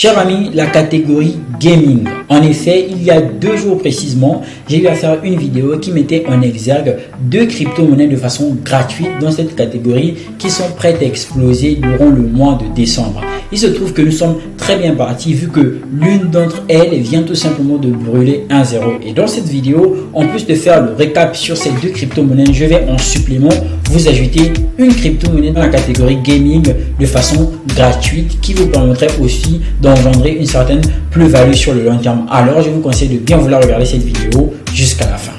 Chers amis, la catégorie gaming. En effet, il y a 2 jours précisément, j'ai eu à faire une vidéo qui mettait en exergue 2 crypto-monnaies de façon gratuite dans cette catégorie qui sont prêtes à exploser durant le mois de décembre. Il se trouve que nous sommes très bien partis vu que l'une d'entre elles vient tout simplement de brûler 1-0. Et dans cette vidéo, en plus de faire le récap sur ces 2 crypto-monnaies, je vais en supplément vous ajouter une crypto-monnaie dans la catégorie gaming de façon gratuite qui vous permettrait aussi d'engendrer une certaine plus-value sur le long terme. Alors, je vous conseille de bien vouloir regarder cette vidéo jusqu'à la fin.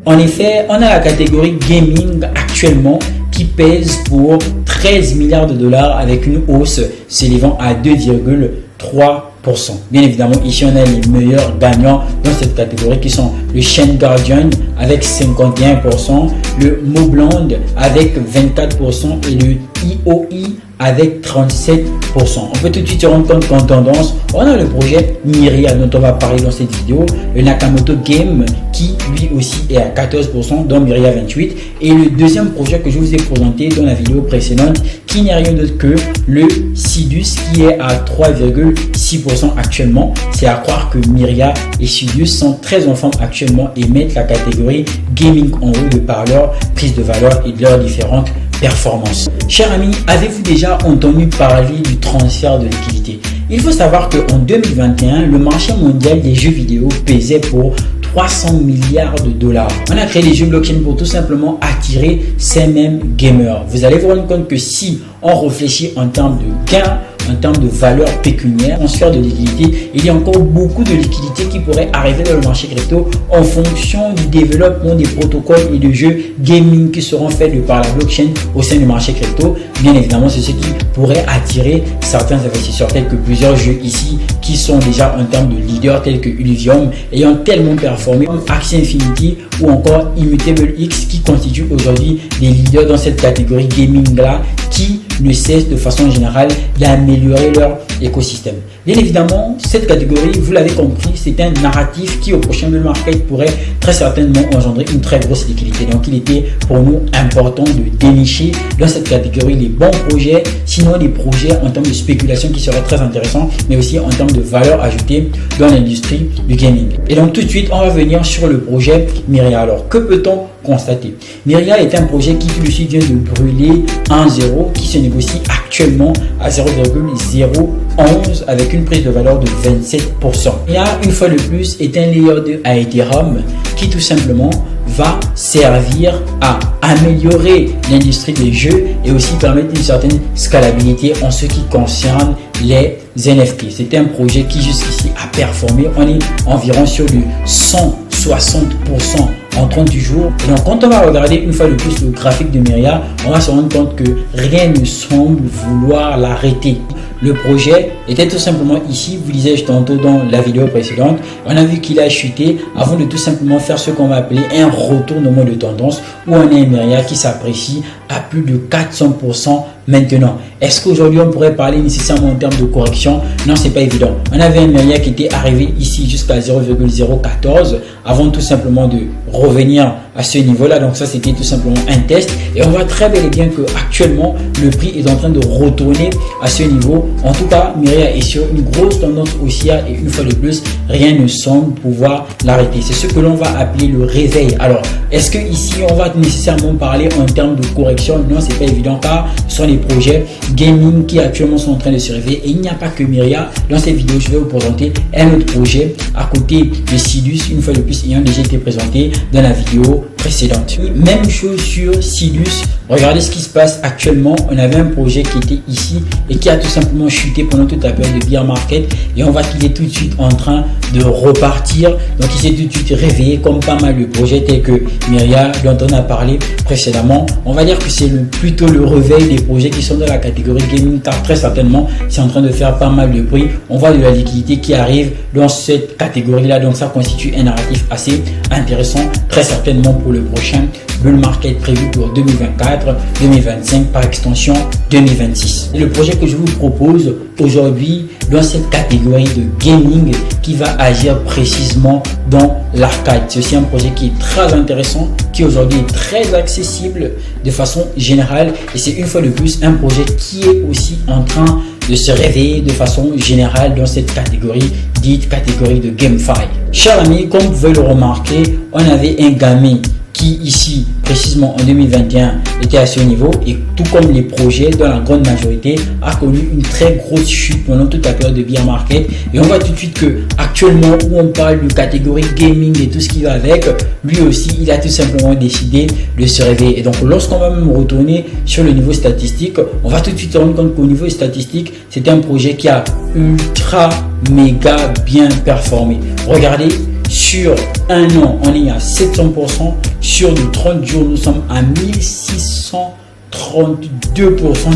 En effet, on a la catégorie gaming actuellement qui pèse pour 13 milliards de dollars avec une hausse s'élevant à 2,3%. Bien évidemment, ici on a les meilleurs gagnants dans cette catégorie qui sont le Chain Guardian avec 51%, le Mobland avec 24% et le IOI avec 37%. On peut tout de suite se rendre compte qu'en tendance, on a le projet Myria dont on va parler dans cette vidéo, le Nakamoto Game qui lui aussi est à 14% dans Myria 28 et le deuxième projet que je vous ai présenté dans la vidéo précédente qui n'est rien d'autre que le Sidus qui est à 3,6% actuellement. C'est à croire que Myria et Sidus sont très en forme actuellement et mettent la catégorie gaming en haut de par leur prise de valeur et de leurs différentes performances. Chers amis, avez-vous déjà entendu parler du transfert de liquidité? Il faut savoir qu'en 2021, le marché mondial des jeux vidéo pesait pour 300 milliards de dollars. On a créé les jeux blockchain pour tout simplement attirer ces mêmes gamers. Vous allez vous rendre compte que si on réfléchit en termes de gains, en termes de valeur pécuniaire, transfert de liquidité, il y a encore beaucoup de liquidités qui pourraient arriver dans le marché crypto en fonction du développement des protocoles et de jeux gaming qui seront faits de par la blockchain au sein du marché crypto. Bien évidemment, c'est ce qui pourrait attirer certains investisseurs tels que plusieurs jeux ici qui sont déjà en termes de leaders tels que Illuvium ayant tellement performé comme Axie Infinity ou encore Immutable X qui constituent aujourd'hui des leaders dans cette catégorie gaming là qui ne cessent de façon générale d'améliorer leur écosystème. Bien évidemment, cette catégorie, vous l'avez compris, c'est un narratif qui au prochain bull market pourrait très certainement engendrer une très grosse liquidité. Donc il était pour nous important de dénicher dans cette catégorie les bons projets, sinon des projets en termes de spéculation qui seraient très intéressants, mais aussi en termes de valeur ajoutée dans l'industrie du gaming. Et donc tout de suite, on va venir sur le projet Myria. Alors que peut-on constater? Myria est un projet qui lui vient de brûler 1,0 qui se négocie actuellement à 0,011 avec une prise de valeur de 27%. Et une fois de plus, est un layer 2 à Ethereum qui tout simplement va servir à améliorer l'industrie des jeux et aussi permettre une certaine scalabilité en ce qui concerne les NFT. C'est un projet qui jusqu'ici a performé. On est environ sur du 160% en 38 jours. Et donc, quand on va regarder une fois de plus le graphique de Myria, on va se rendre compte que rien ne semble vouloir l'arrêter. Le projet était tout simplement ici, vous disais-je tantôt dans la vidéo précédente, on a vu qu'il a chuté avant de tout simplement faire ce qu'on va appeler un retournement de tendance où on a un Myria qui s'apprécie à plus de 400% maintenant. Est-ce qu'aujourd'hui on pourrait parler nécessairement en termes de correction? Non, c'est pas évident. On avait un Myria qui était arrivé ici jusqu'à 0,014 avant tout simplement de revenir à ce niveau-là. Donc ça, c'était tout simplement un test et on voit très bel et bien que actuellement le prix est en train de retourner à ce niveau. En tout cas, Myria est sur une grosse tendance haussière et une fois de plus, rien ne semble pouvoir l'arrêter. C'est ce que l'on va appeler le réveil. Alors, est-ce que ici on va nécessairement parler en termes de correction? Non, c'est pas évident car ce sont les projets gaming qui actuellement sont en train de se réveiller et il n'y a pas que Myria. Dans cette vidéo, je vais vous présenter un autre projet à côté de Sidus, une fois de plus ayant déjà été présenté dans la vidéo précédente. Même chose sur Sidus. Regardez ce qui se passe actuellement. On avait un projet qui était ici et qui a tout simplement chuté pendant toute la période de bear market et on voit qu'il est tout de suite en train de repartir. Donc il s'est tout de suite réveillé comme pas mal de projets tels que Myria dont on a parlé précédemment. On va dire que c'est plutôt le réveil des projets qui sont dans la catégorie gaming car très certainement c'est en train de faire pas mal de bruit. On voit de la liquidité qui arrive dans cette catégorie là, donc ça constitue un narratif assez intéressant très certainement pour le prochain bull market prévu pour 2024, 2025, par extension 2026. Et le projet que je vous propose aujourd'hui dans cette catégorie de gaming qui va agir précisément dans l'arcade. C'est aussi un projet qui est très intéressant, qui aujourd'hui est très accessible de façon générale, et c'est une fois de plus un projet qui est aussi en train de se réveiller de façon générale dans cette catégorie dite catégorie de GameFi. Chers amis, comme vous pouvez le remarquer, on avait un gamin qui ici précisément en 2021 était à ce niveau, et tout comme les projets dans la grande majorité a connu une très grosse chute pendant toute la période de bear market, et on voit tout de suite que actuellement où on parle de catégorie gaming et tout ce qui va avec, lui aussi il a tout simplement décidé de se réveiller. Et donc lorsqu'on va même retourner sur le niveau statistique, on va tout de suite se rendre compte qu'au niveau statistique c'est un projet qui a ultra méga bien performé. Regardez, sur un an, on est à 700%. Sur du 30 jours, nous sommes à 1632%.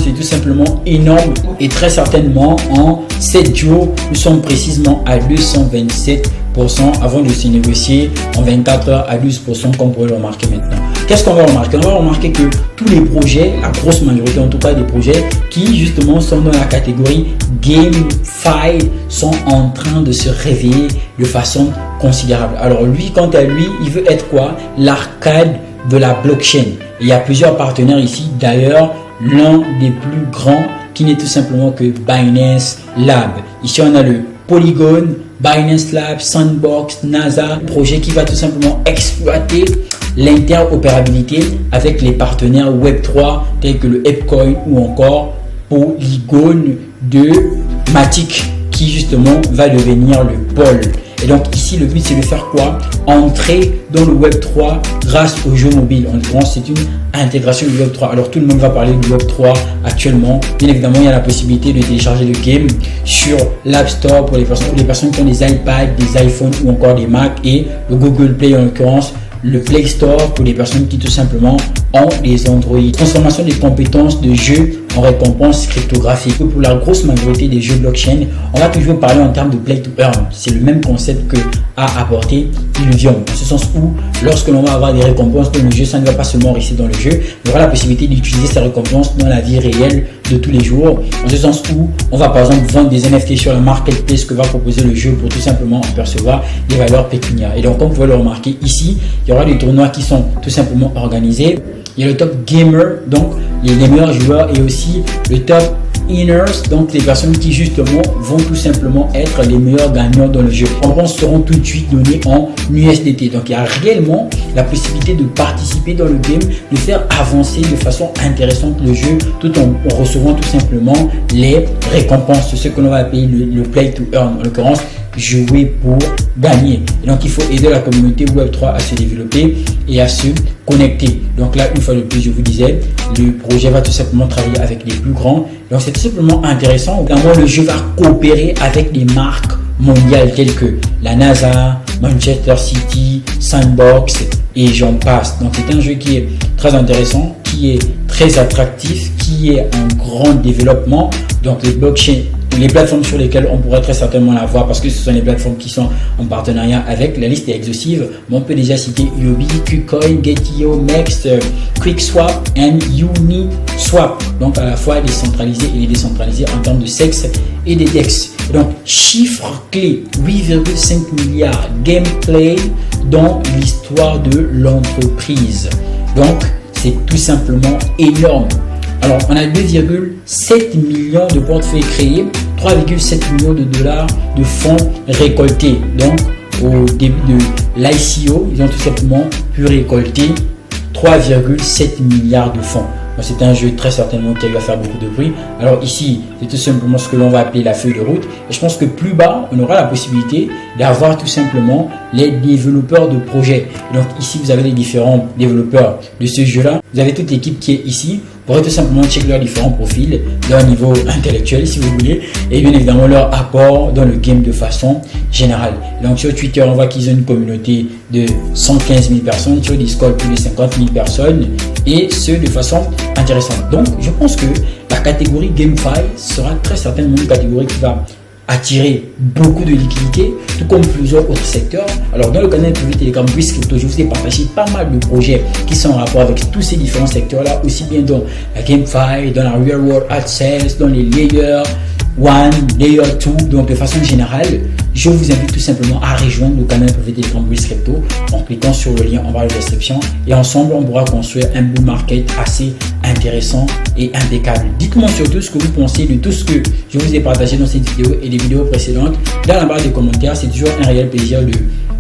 C'est tout simplement énorme. Et très certainement, en 7 jours, nous sommes précisément à 227% avant de se négocier en 24 heures à 12%, comme vous pouvez le remarquer maintenant. Qu'est-ce qu'on va remarquer? On va remarquer que tous les projets, la grosse majorité en tout cas des projets qui justement sont dans la catégorie GameFi, sont en train de se réveiller de façon considérable. Alors lui, quant à lui, il veut être quoi? L'arcade de la blockchain. Et il y a plusieurs partenaires ici. D'ailleurs, l'un des plus grands qui n'est tout simplement que Binance Lab. Ici, on a le Polygon, Binance Lab, Sandbox, NASA, projet qui va tout simplement exploiter l'interopérabilité avec les partenaires Web3 tels que le Epcoin ou encore Polygon de Matic, qui justement va devenir le pôle. Et donc ici le but c'est de faire quoi? Entrer dans le Web3 grâce aux jeux mobiles. En l'occurrence c'est une intégration du Web3. Alors tout le monde va parler du Web3 actuellement. Bien évidemment il y a la possibilité de télécharger le game sur l'App Store pour les personnes qui ont des iPads, des iPhones ou encore des Mac, et le Google Play en l'occurrence, le Play Store pour les personnes qui tout simplement ont des Android. Transformation des compétences de jeu en récompenses cryptographiques. Pour la grosse majorité des jeux blockchain, on va toujours parler en termes de play to earn. C'est le même concept que a apporté Illuvium. Dans ce sens où, lorsque l'on va avoir des récompenses dans le jeu, ça ne va pas seulement rester dans le jeu, il y aura la possibilité d'utiliser ces récompenses dans la vie réelle de tous les jours. Dans ce sens où, on va par exemple vendre des NFT sur la marketplace que va proposer le jeu pour tout simplement en percevoir des valeurs pécuniaires. Et donc, comme vous pouvez le remarquer ici, il y aura des tournois qui sont tout simplement organisés. Il y a le top gamer, donc les meilleurs joueurs, et aussi le top inners, donc les personnes qui justement vont tout simplement être les meilleurs gagnants dans le jeu. Les récompenses seront tout de suite données en USDT. Donc il y a réellement la possibilité de participer dans le game, de faire avancer de façon intéressante le jeu, tout en recevant tout simplement les récompenses, ce que l'on va appeler le play to earn, en l'occurrence jouer pour gagner. Et donc il faut aider la communauté Web3 à se développer et à se connecter. Donc là, une fois de plus, je vous disais, le projet va tout simplement travailler avec les plus grands. Donc c'est tout simplement intéressant. Évidemment, le jeu va coopérer avec des marques mondiales telles que la NASA, Manchester City, Sandbox et j'en passe. Donc c'est un jeu qui est très intéressant, qui est très attractif, qui est en grand développement. Donc les blockchains, les plateformes sur lesquelles on pourrait très certainement la voir, parce que ce sont les plateformes qui sont en partenariat avec, la liste est exhaustive, mais on peut déjà citer Huobi, KuCoin, Gate.io, Mex, QuickSwap et Uniswap. Donc à la fois les centralisés et les décentralisés en termes de sexe et des DEX. Donc chiffre clé, 8,5 milliards gameplay dans l'histoire de l'entreprise. Donc c'est tout simplement énorme. Alors, on a 2,7 millions de portefeuilles créés, 3,7 millions de dollars de fonds récoltés. Donc, au début de l'ICO, ils ont tout simplement pu récolter 3,7 milliards de fonds. C'est un jeu très certainement qui va faire beaucoup de bruit. Alors ici, c'est tout simplement ce que l'on va appeler la feuille de route. Et je pense que plus bas, on aura la possibilité d'avoir tout simplement les développeurs de projets. Et donc ici, vous avez les différents développeurs de ce jeu-là. Vous avez toute l'équipe qui est ici. Vous pourrez tout simplement checker leurs différents profils, leur niveau intellectuel si vous voulez, et bien évidemment leur apport dans le game de façon générale. Et donc sur Twitter, on voit qu'ils ont une communauté de 115 000 personnes, sur Discord plus de 50 000 personnes, et ce de façon intéressante. Donc je pense que la catégorie GameFi sera très certainement une catégorie qui va attirer beaucoup de liquidités, tout comme plusieurs autres secteurs. Alors dans le canal privé Telegram Brisk Crypto, je vous ai partagé pas mal de projets qui sont en rapport avec tous ces différents secteurs-là, aussi bien dans la GameFi, dans la Real World Access, dans les Layer 1, Layer 2, donc de façon générale, je vous invite tout simplement à rejoindre le canal privé Telegram Brisk Crypto en cliquant sur le lien en bas de la description et ensemble on pourra construire un bull market assez intéressant et impeccable. Dites-moi surtout ce que vous pensez de tout ce que je vous ai partagé dans cette vidéo et les vidéos précédentes dans la barre des commentaires. C'est toujours un réel plaisir de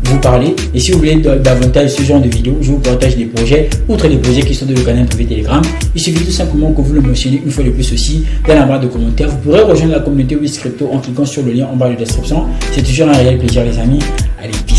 vous parler, et si vous voulez davantage ce genre de vidéos, je vous partage des projets, outre les projets qui sont dans le canal privé Telegram. Il suffit tout simplement que vous le mentionnez une fois de plus aussi dans la barre de commentaires. Vous pourrez rejoindre la communauté Brisk Crypto en cliquant sur le lien en bas de la description. C'est toujours un réel plaisir les amis. Allez, peace.